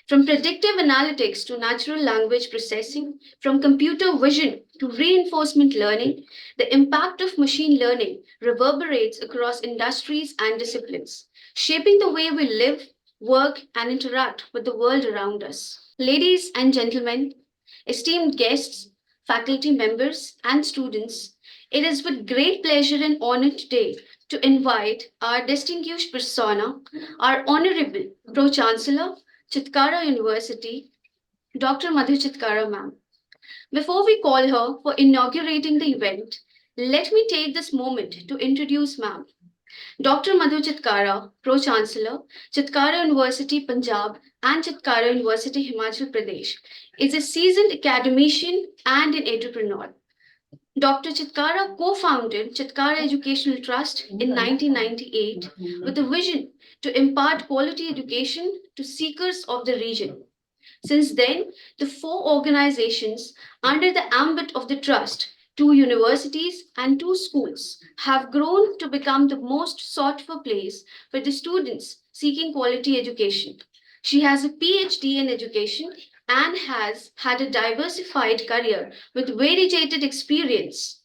From predictive analytics to natural language processing, from computer vision to reinforcement learning, the impact of machine learning reverberates across industries and disciplines, shaping the way we live, work, and interact with the world around us. Ladies and gentlemen, esteemed guests, faculty members, and students, it is with great pleasure and honor today to invite our distinguished persona, our Honorable Pro-Chancellor, Chitkara University, Dr. Madhu Chitkara ma'am. Before we call her for inaugurating the event, let me take this moment to introduce ma'am. Dr. Madhu Chitkara, Pro-Chancellor, Chitkara University, Punjab and Chitkara University, Himachal Pradesh, is a seasoned academician and an entrepreneur. Dr. Chitkara co-founded Chitkara Educational Trust in 1998 with a vision to impart quality education to seekers of the region. Since then, the four organizations under the ambit of the trust, two universities and two schools, have grown to become the most sought for place for the students seeking quality education. She has a PhD in education and has had a diversified career with variegated experience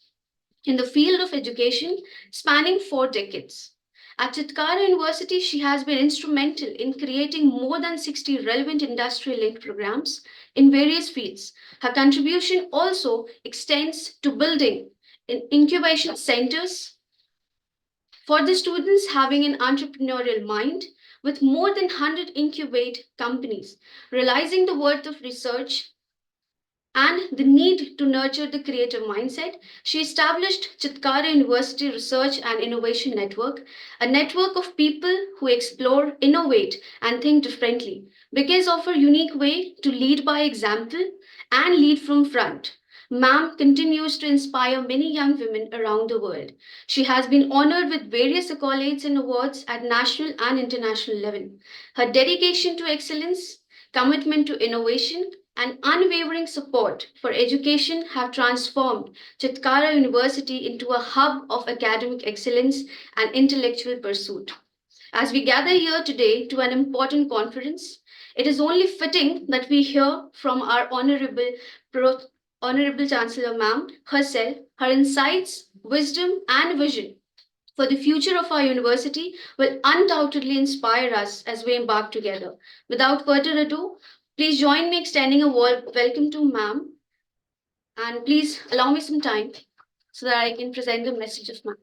in the field of education spanning 4 decades. At Chitkara University, she has been instrumental in creating more than 60 relevant industry linked programs in various fields. Her contribution also extends to building incubation centers for the students having an entrepreneurial mind with more than 100 incubate companies, realizing the worth of research and the need to nurture the creative mindset, she established Chitkara University Research and Innovation Network, a network of people who explore, innovate, and think differently because of her unique way to lead by example and lead from front. Ma'am continues to inspire many young women around the world. She has been honored with various accolades and awards at national and international level. Her dedication to excellence, commitment to innovation, and unwavering support for education have transformed Chitkara University into a hub of academic excellence and intellectual pursuit. As we gather here today to an important conference, it is only fitting that we hear from our Pro- Honorable Chancellor Ma'am herself, her insights, wisdom, and vision for the future of our university will undoubtedly inspire us as we embark together. Without further ado, please join me extending a warm welcome to ma'am and please allow me some time so that I can present the message of ma'am.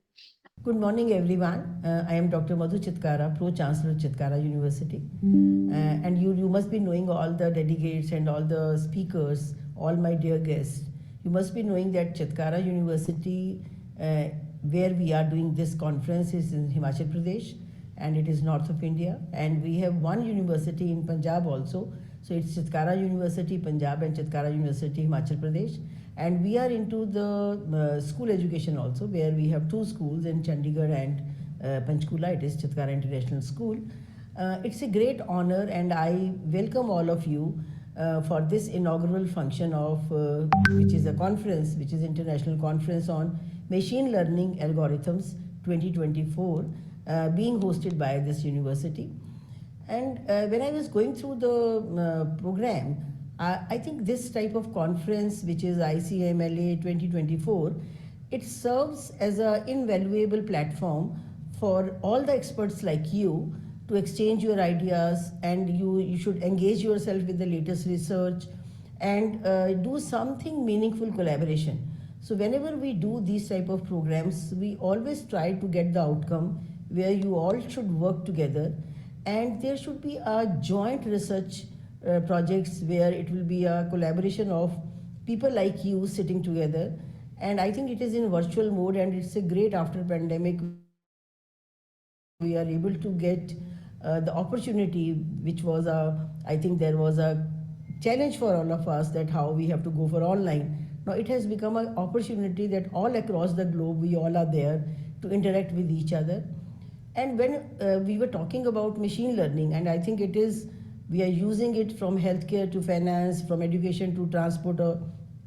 Good morning, everyone. I am Dr. Madhu Chitkara, Pro-Chancellor of Chitkara University. And you must be knowing all the delegates and all the speakers, all my dear guests. You must be knowing that Chitkara University, where we are doing this conference, is in Himachal Pradesh and it is north of India. And we have one university in Punjab also. So it's Chitkara University, Punjab, and Chitkara University, Himachal Pradesh. And we are into the school education also, where we have two schools in Chandigarh and Panchkula. It is Chitkara International School. It's a great honor, and I welcome all of you for this inaugural function of which is a conference, which is international conference on machine learning algorithms 2024, being hosted by this university. And when I was going through the program, I think this type of conference, which is ICMLA 2024, it serves as an invaluable platform for all the experts like you to exchange your ideas, and you should engage yourself with the latest research and do something meaningful collaboration. So whenever we do these type of programs, we always try to get the outcome where you all should work together, and there should be a joint research projects where it will be a collaboration of people like you sitting together. And I think it is in virtual mode, and it's a great after pandemic we are able to get the opportunity, which was I think there was a challenge for all of us that how we have to go for online. Now it has become an opportunity that all across the globe we all are there to interact with each other. And when we were talking about machine learning, and I think it is, we are using it from healthcare to finance, from education to transport or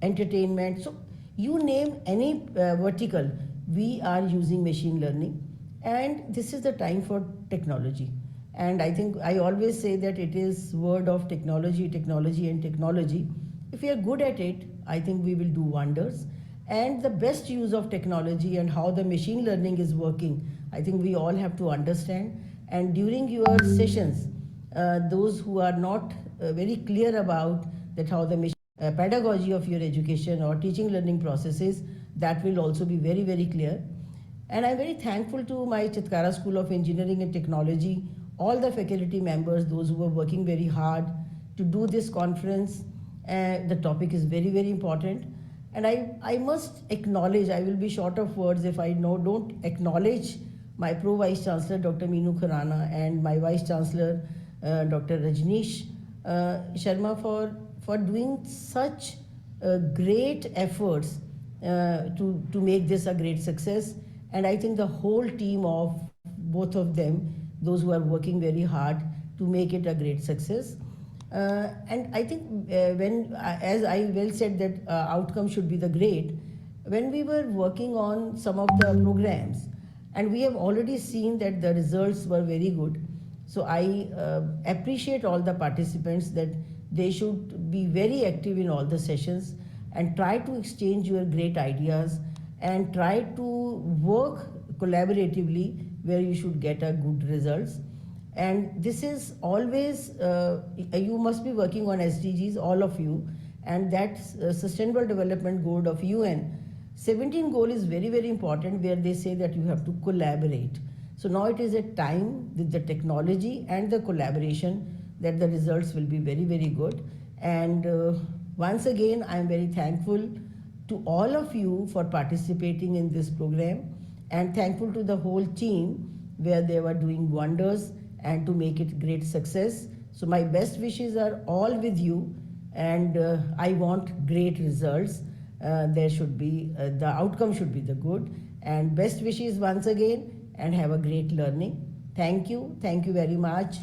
entertainment. So you name any vertical, we are using machine learning. And this is the time for technology. And I think I always say that it is word of technology, technology, and technology. If we are good at it, I think we will do wonders. And the best use of technology and how the machine learning is working, I think we all have to understand. And during your sessions, those who are not very clear about that how the pedagogy of your education or teaching learning processes, that will also be very very clear. And I'm very thankful to my Chitkara School of Engineering and Technology, all the faculty members, those who are working very hard to do this conference. The topic is very, very important. And I must acknowledge, I will be short of words if I don't acknowledge my Pro Vice Chancellor, Dr. Meenu Khurana, and my Vice Chancellor, Dr. Rajnish Sharma, for doing such great efforts to make this a great success. And I think the whole team of both of them, those who are working very hard to make it a great success. And I think as I well said, that outcome should be the great. When we were working on some of the programs, and we have already seen that the results were very good. So I appreciate all the participants that they should be very active in all the sessions and try to exchange your great ideas and try to work collaboratively where you should get a good results. And this is always you must be working on SDGs, all of you, and that sustainable development goal of UN 17 goal is very very important, where they say that you have to collaborate. So now it is a time with the technology and the collaboration that the results will be very very good. And once again I am very thankful to all of you for participating in this program, and thankful to the whole team where they were doing wonders and to make it great success. So my best wishes are all with you, and I want great results. There should be the outcome should be the good, and best wishes once again, and have a great learning. Thank you very much.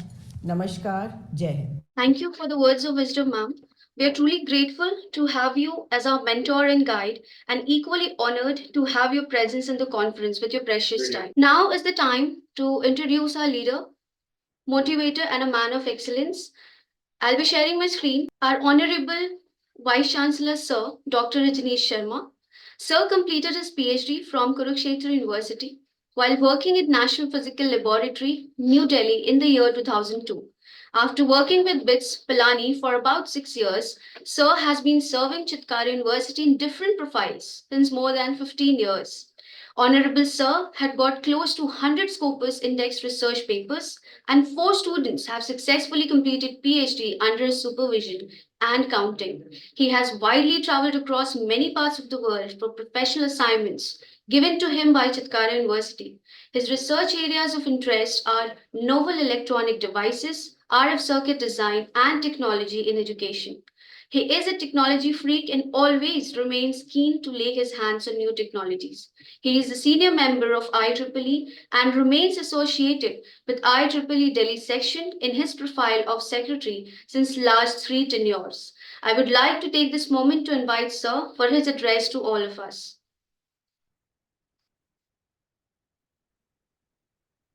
Namaskar, Jai Hind. Thank you for the words of wisdom, ma'am. We are truly grateful to have you as our mentor and guide, and equally honored to have your presence in the conference with your precious time. Now is the time to introduce our leader, motivator, and a man of excellence. I'll be sharing my screen. Our Honorable Vice Chancellor Sir Dr. Rajnish Sharma. Sir completed his PhD from Kurukshetra University while working at National Physical Laboratory, New Delhi in the year 2002. After working with BITS Pilani for about 6 years, Sir has been serving Chitkara University in different profiles since more than 15 years. Honorable Sir had got close to 100 Scopus Index research papers, and 4 students have successfully completed PhD under his supervision and counting. He has widely traveled across many parts of the world for professional assignments given to him by Chitkara University. His research areas of interest are novel electronic devices, RF circuit design, and technology in education. He is a technology freak and always remains keen to lay his hands on new technologies. He is a senior member of IEEE and remains associated with IEEE Delhi section in his profile of secretary since last 3 tenures. I would like to take this moment to invite Sir for his address to all of us.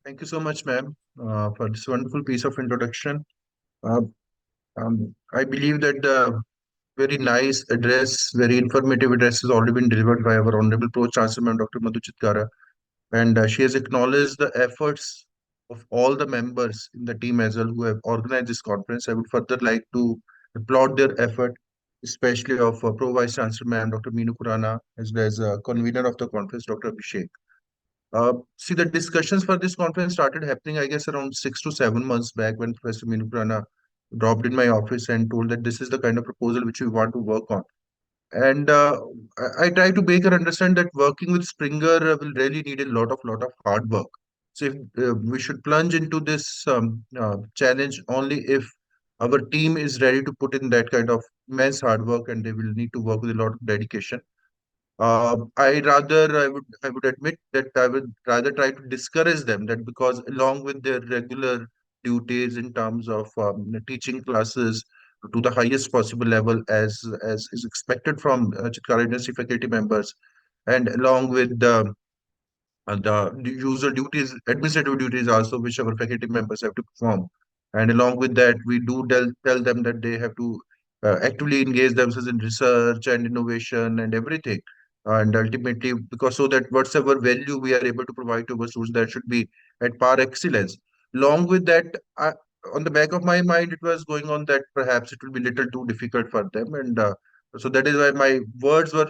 Thank you so much, ma'am, for this wonderful piece of introduction. Uh, I believe that the very nice address, very informative address has already been delivered by our Honorable Pro-Chancellor, Ma'am Dr. Madhu Chitkara, and she has acknowledged the efforts of all the members in the team as well who have organized this conference. I would further like to applaud their effort, especially of Pro Vice Chancellor, Ma'am Dr. Meenu Khurana, as well as convener of the conference, Dr. Abhishek. See, the discussions for this conference started happening, I guess, around 6 to 7 months back when Professor Meenu Khurana dropped in my office and told that this is the kind of proposal which we want to work on. And I try to make her understand that working with Springer will really need a lot of hard work. So if, we should plunge into this challenge only if our team is ready to put in that kind of immense hard work, and they will need to work with a lot of dedication. I would admit that I would rather try to discourage them that, because along with their regular duties in terms of teaching classes to the highest possible level as is expected from Chitkara University faculty members, and along with the usual duties, administrative duties also, which our faculty members have to perform. And along with that, we do tell them that they have to actively engage themselves in research and innovation and everything. And ultimately, because so that whatever value we are able to provide to our students, that should be at par excellence. Along with that, on the back of my mind, it was going on that perhaps it will be little too difficult for them. And so that is why my words were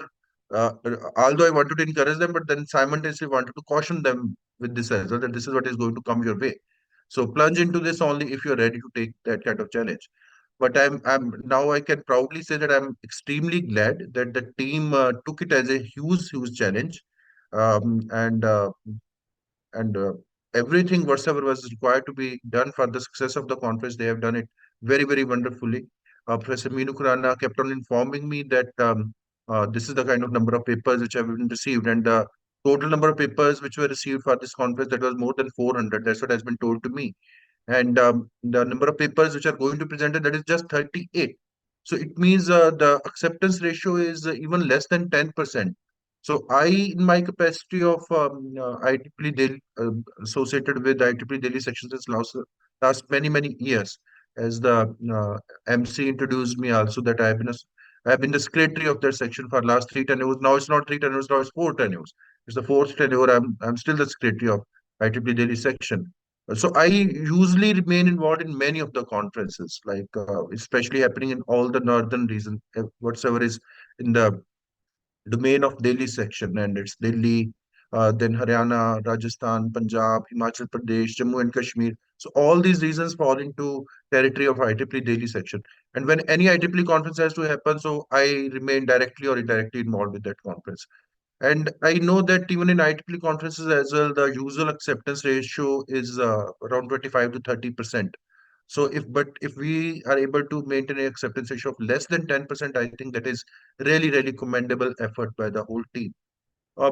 although I wanted to encourage them, but then simultaneously wanted to caution them with this as well that this is what is going to come your way. So plunge into this only if you're ready to take that kind of challenge. But I'm now I can proudly say that I'm extremely glad that the team took it as a huge challenge, and and everything whatsoever was required to be done for the success of the conference, they have done it very wonderfully. Professor Meenu Khurana kept on informing me that this is the kind of number of papers which have been received, and the total number of papers which were received for this conference, that was more than 400. That's what has been told to me. And the number of papers which are going to be presented, that is just 38. So it means the acceptance ratio is even less than 10%. So I, in my capacity of IEEE Delhi, associated with IEEE Delhi section since last many years, as the MC introduced me also, that I have been the secretary of that section for last 3 tenures. Now it's not 3 tenures, now it's 4 tenures. It's the fourth tenure. I'm still the secretary of IEEE Delhi section. So I usually remain involved in many of the conferences, like especially happening in all the northern region, whatsoever is in the domain of Delhi section, and it's Delhi, then Haryana, Rajasthan, Punjab, Himachal Pradesh, Jammu and Kashmir. So all these regions fall into territory of IEEE Delhi section. And when any IEEE conference has to happen, so I remain directly or indirectly involved with that conference. And I know that even in IEEE conferences as well, the usual acceptance ratio is around 25 to 30%. So if we are able to maintain an acceptance ratio of less than 10%, I think that is really commendable effort by the whole team. Uh,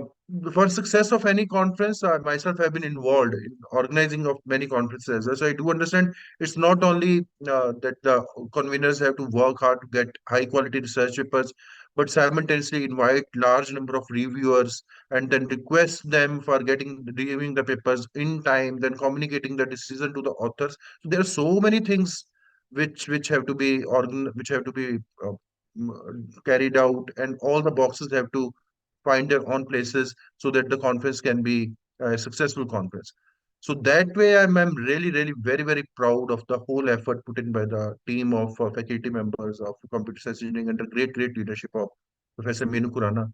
for success of any conference, I myself have been involved in organizing of many conferences as well. So I do understand it's not only that the conveners have to work hard to get high quality research papers, but simultaneously invite large number of reviewers and then request them for getting reviewing the papers in time, then communicating the decision to the authors. So there are so many things which have to be which have to be carried out, and all the boxes have to find their own places so that the conference can be a successful conference. So that way, I'm really very proud of the whole effort put in by the team of faculty members of computer science engineering under great leadership of Professor Meenu Khurana.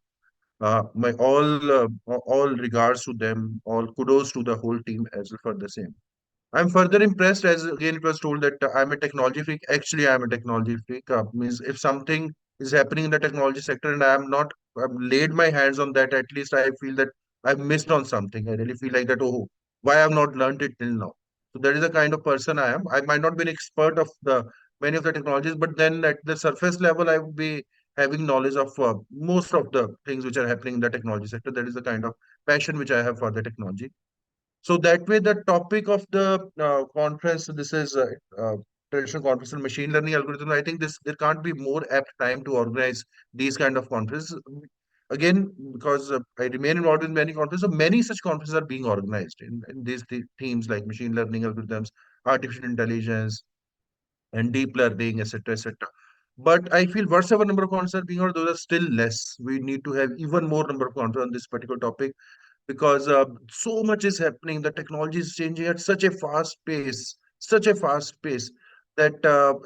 My all regards to them, all kudos to the whole team as well for the same. I'm further impressed as again it was told that I'm a technology freak. Actually, I'm a technology freak. Means if something is happening in the technology sector and I've laid my hands on that, at least I feel that I've missed on something. I really feel like that, oh, why I've not learned it till now. So that is the kind of person I am. I might not be an expert of the many of the technologies, but then at the surface level, I would be having knowledge of most of the things which are happening in the technology sector. That is the kind of passion which I have for the technology. So that way, the topic of the conference, this is traditional conference on machine learning algorithm. I think this there can't be more apt time to organize these kind of conferences. Again, because I remain involved in many conferences, so many such conferences are being organized in these themes like machine learning algorithms, artificial intelligence, and deep learning, etc. But I feel whatsoever number of conferences are being organized, those are still less. We need to have even more number of conferences on this particular topic because so much is happening. The technology is changing at such a fast pace that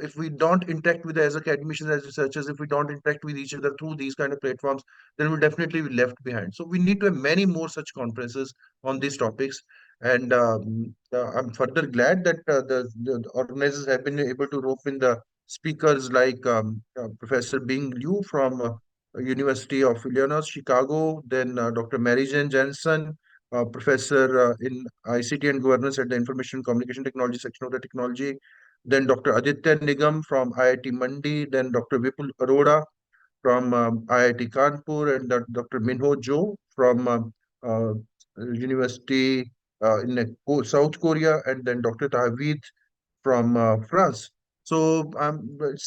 if we don't interact with as academicians, as researchers, if we don't interact with each other through these kind of platforms, then we'll definitely be left behind. So we need to have many more such conferences on these topics. And I'm further glad that the organizers have been able to rope in the speakers like Professor Bing Liu from University of Illinois, Chicago, then Dr. Mary Jane Jensen, professor in ICT and governance at the Information Communication Technology section of the technology, then Dr. Aditya Nigam from IIT Mandi, then Dr. Vipul Arora from IIT Kanpur, and Dr. Minho Jo from University in South Korea, and then Dr. Tahvid from France. So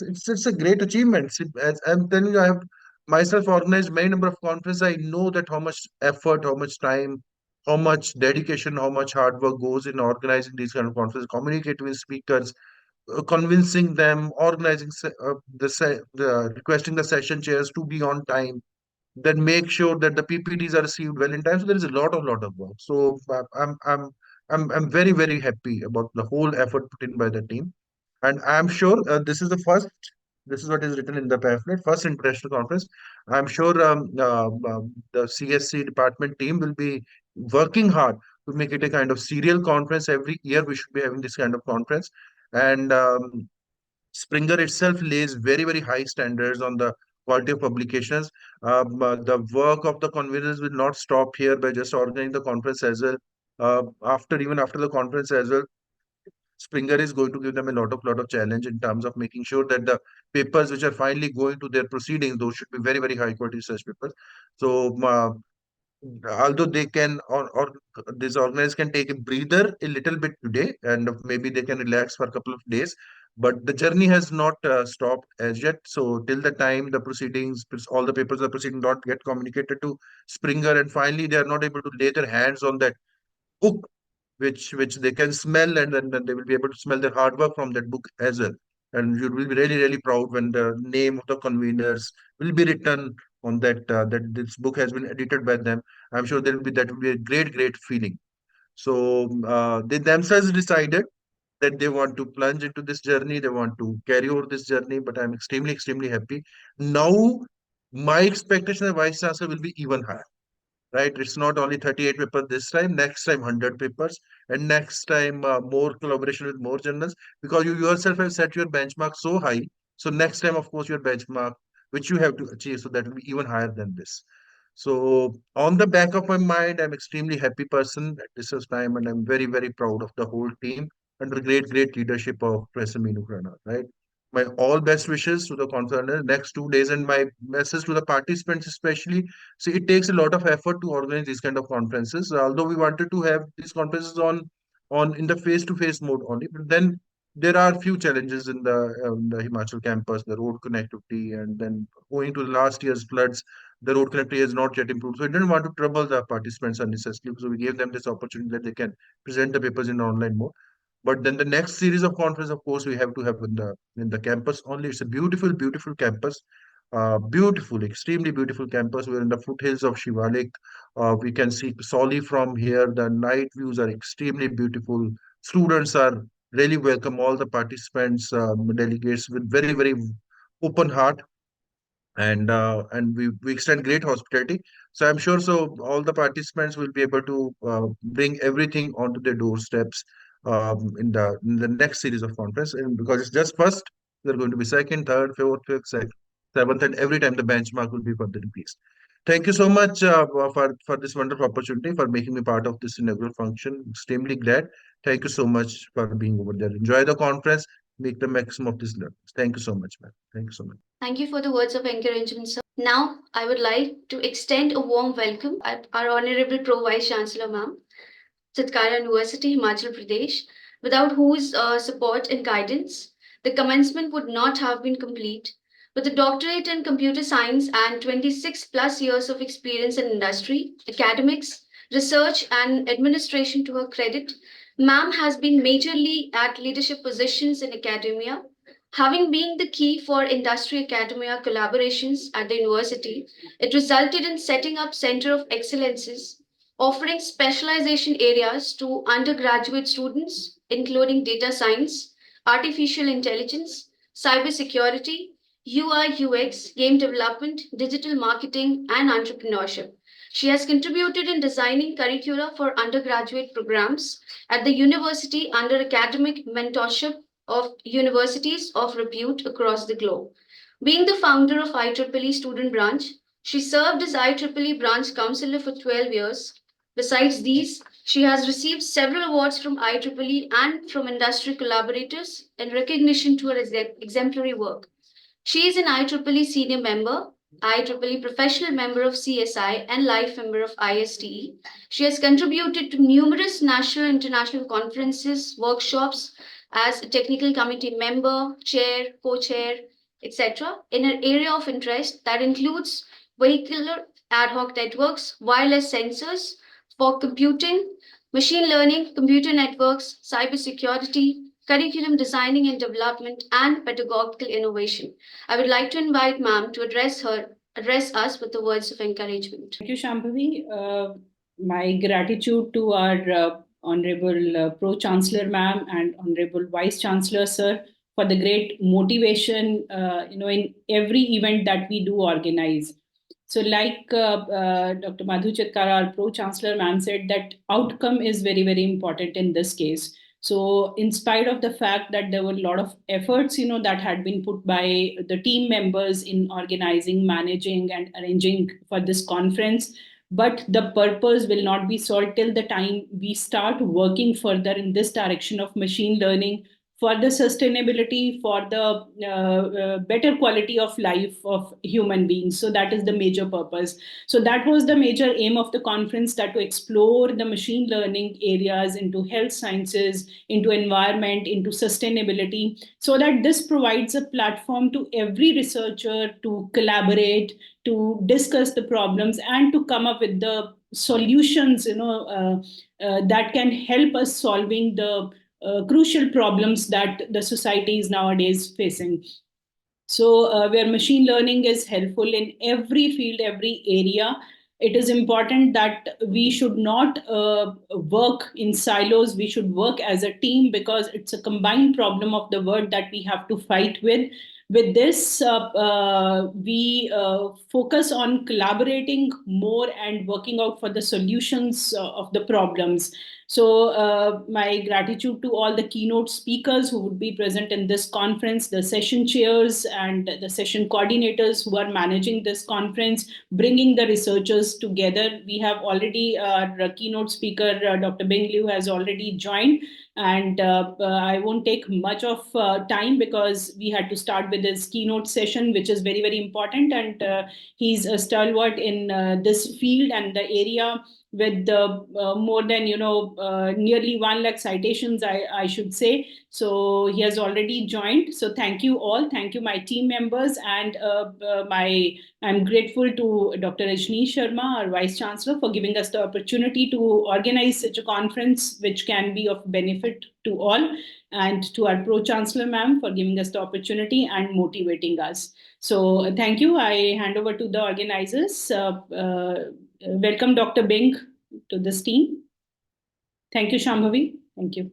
it's a great achievement. As I'm telling you, I have myself organized many number of conferences. I know that how much effort, how much time, how much dedication, how much hard work goes in organizing these kind of conferences, communicating with speakers, convincing them, organizing the requesting the session chairs to be on time, then make sure that the PPTs are received well in time. So there is a lot of work. So I'm very very happy about the whole effort put in by the team, and I'm sure this is the first. This is what is written in the pamphlet. First international conference. I'm sure the CSC department team will be working hard to make it a kind of serial conference. Every year we should be having this kind of conference, and Springer itself lays very, very high standards on the quality of publications. The work of the conveners will not stop here by just organizing the conference as well. Even after the conference as well, Springer is going to give them a lot of challenge in terms of making sure that the papers which are finally going to their proceedings, those should be very, very high quality research papers. So although they can or these organizers can take a breather a little bit today and maybe they can relax for a couple of days, but the journey has not stopped as yet. So till the time the proceedings, all the papers of the proceeding not get communicated to Springer, and finally they are not able to lay their hands on that book which they can smell, and then they will be able to smell their hard work from that book as well. And you will be really, really proud when the name of the conveners will be written on that this book has been edited by them. I'm sure that will be a great, great feeling. So they themselves decided that they want to plunge into this journey, they want to carry over this journey, but I'm extremely, extremely happy. Now, my expectation of Vice Chancellor will be even higher, right? It's not only 38 papers this time, next time 100 papers, and next time more collaboration with more journals, because you yourself have set your benchmark so high. So next time, of course, your benchmark, which you have to achieve, so that will be even higher than this. So on the back of my mind, I'm extremely happy person at this time, and I'm very, very proud of the whole team under great, great leadership of Professor Meenu Khurana, right? My all best wishes to the conference next 2 days, and my message to the participants especially. See, it takes a lot of effort to organize these kind of conferences. Although we wanted to have these conferences on in the face-to-face mode only, but then there are few challenges in the Himachal campus, the road connectivity, and then owing to the last year's floods, the road connectivity has not yet improved. So we didn't want to trouble the participants unnecessarily. So we gave them this opportunity that they can present the papers in online mode. But then the next series of conference, of course, we have to have in the campus only. It's a beautiful, beautiful campus, beautiful, extremely beautiful campus. We're in the foothills of Shivalik. We can see Soli from here. The night views are extremely beautiful. Students are really welcome. All the participants, delegates, with very, very open heart, and we extend great hospitality. So I'm sure so all the participants will be able to bring everything onto their doorsteps in the next series of conference. And because it's just first, there are going to be second, third, fourth, fifth, seventh, and every time the benchmark will be further increased. Thank you so much for this wonderful opportunity, for making me part of this inaugural function. Extremely glad. Thank you so much for being over there. Enjoy the conference. Make the maximum of this learning. Thank you so much, man. Thank you so much. Thank you for the words of encouragement, sir. Now, I would like to extend a warm welcome at our Honorable Pro Vice Chancellor, ma'am, Chitkara University, Himachal Pradesh, without whose support and guidance, the commencement would not have been complete. With a doctorate in computer science and 26 plus years of experience in industry, academics, research, and administration to her credit, ma'am has been majorly at leadership positions in academia, having been the key for industry academia collaborations at the university. It resulted in setting up Center of Excellences offering specialization areas to undergraduate students, including data science, artificial intelligence, cybersecurity, UI UX, game development, digital marketing, and entrepreneurship. She has contributed in designing curricula for undergraduate programs at the university under academic mentorship of universities of repute across the globe. Being the founder of IEEE Student Branch, she served as IEEE Branch Counselor for 12 years. Besides these, she has received several awards from IEEE and from industry collaborators in recognition to her exemplary work. She is an IEEE senior member, IEEE professional member of CSI, and life member of ISTE. She has contributed to numerous national and international conferences, workshops as a technical committee member, chair, co-chair, etc. in her area of interest that includes vehicular ad hoc networks, wireless sensors, for computing, machine learning, computer networks, cybersecurity, curriculum designing and development, and pedagogical innovation. I would like to invite ma'am to address us with the words of encouragement. Thank you, Shambhavi. My gratitude to our Honorable Pro-Chancellor ma'am and Honorable Vice-Chancellor sir for the great motivation, in every event that we do organize. So, like Dr. Madhu Chitkara, our Pro-Chancellor ma'am said, that outcome is very, very important in this case. So, in spite of the fact that there were a lot of efforts, that had been put by the team members in organizing, managing, and arranging for this conference, but the purpose will not be solved till the time we start working further in this direction of machine learning for the sustainability, for the better quality of life of human beings. So that is the major purpose. So that was the major aim of the conference, that to explore the machine learning areas into health sciences, into environment, into sustainability, so that this provides a platform to every researcher to collaborate, to discuss the problems, and to come up with the solutions, that can help us solving the crucial problems that the society is nowadays facing. So, where machine learning is helpful in every field, every area, it is important that we should not work in silos. We should work as a team, because it's a combined problem of the world that we have to fight with. With this, we focus on collaborating more and working out for the solutions of the problems. So, my gratitude to all the keynote speakers who would be present in this conference, the session chairs and the session coordinators who are managing this conference, bringing the researchers together. We have already, our keynote speaker, Dr. Bing Liu, has already joined. And I won't take much of time, because we had to start with this keynote session, which is very, very important. And he's a stalwart in this field and the area, with more than nearly 1 lakh citations, I should say. So he has already joined. So thank you all. Thank you, my team members. And I'm grateful to Dr. Rajnish Sharma, our Vice Chancellor, for giving us the opportunity to organize such a conference, which can be of benefit to all, and to our Pro-Chancellor ma'am for giving us the opportunity and motivating us. So thank you. I hand over to the organizers. Welcome Dr. Bing to this team. Thank you, Shambhavi. Thank you.